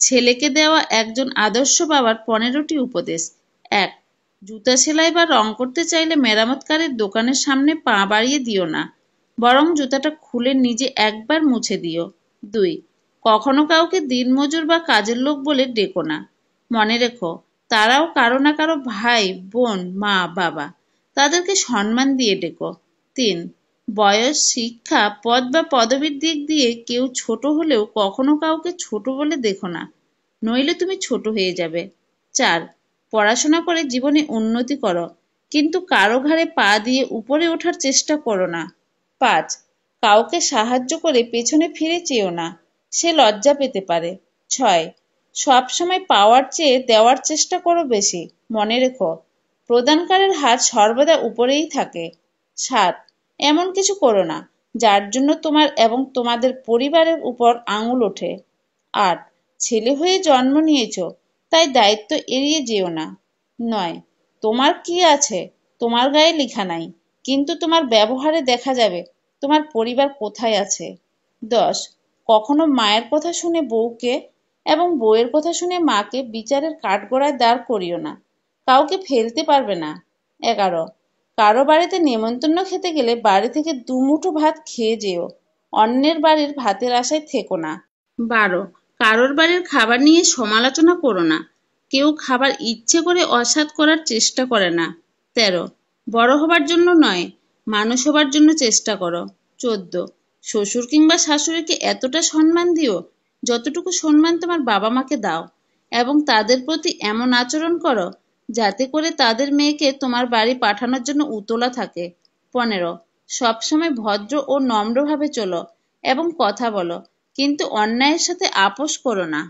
ছেলেকে দেওয়া একজন আদর্শ বাবার 15টি উপদেশ। 1. জুতা সেলাই বা রং করতে চাইলে মেরামতকারীর দোকানের সামনে পা বাড়িয়ে দিও না, বরং জুতাটা খুলে নিজে একবার মুছে দিও। 2. কখনো কাউকে দিনমজুর বা কাজের লোক বলে ডেকো না। মনে রেখো, তারাও কারো না কারো ভাই, বোন, মা, বাবা। তাদেরকে সম্মান দিয়ে ডেকো। 3. বয়স, শিক্ষা, পদ বা পদবীর দিক দিয়ে কেউ ছোট হলেও কখনো কাউকে ছোট বলে দেখো না, নইলে তুমি ছোট হয়ে যাবে। 4. পড়াশোনা করে জীবনে উন্নতি করো, কিন্তু কারো ঘাড়ে পা দিয়ে উপরে ওঠার চেষ্টা করো না। 5. কাউকে সাহায্য করে পেছনে ফিরে চেয়েও না, সে লজ্জা পেতে পারে। 6. সবসময় পাওয়ার চেয়ে দেওয়ার চেষ্টা করো বেশি, মনে রেখো প্রদানকারীর হাত সর্বদা উপরেই থাকে। 7. এমন কিছু করো না যার জন্য তোমার এবং তোমাদের পরিবারের উপর আঙুল ওঠে। 8. ছেলে হয়ে জন্ম নিয়েছ, তাই দায়িত্ব এড়িয়ে যেও না। 9. তোমার কি আছে তোমার গায়ে লেখা নাই, কিন্তু তোমার ব্যবহারে দেখা যাবে তোমার পরিবার কোথায় আছে। 10. কখনো মায়ের কথা শুনে বউকে এবং বউয়ের কথা শুনে মাকে বিচারের কাঠগড়ায় দাঁড় করিও না, কাউকে ফেলতে পারবে না। 11. কারো বাড়িতে নেমন্তন্ন খেতে গেলে বাড়ি থেকে দুমুঠো ভাত খেয়ে যেও, অন্যের বাড়ির ভাতের আশায় থেকো না। 12. কারোর বাড়ির খাবার নিয়ে সমালোচনা করো না, কেউ খাবার ইচ্ছে করে অস্বাদ করার চেষ্টা করে না। 13. বড় হবার জন্য নয়, মানুষ হবার জন্য চেষ্টা করো। 14. শ্বশুর কিংবা শাশুড়িকে এতটা সম্মান দিও যতটুকু সম্মান তোমার বাবা মাকে দাও, এবং তাদের প্রতি এমন আচরণ করো যাতে করে তাদের মেয়েকে তোমার বাড়ি পাঠানোর জন্য উতলা থাকে। 15. সবসময় ভদ্র ও নম্রভাবে চলো এবং কথা বলো, কিন্তু অন্যায়ের সাথে আপোষ করো না।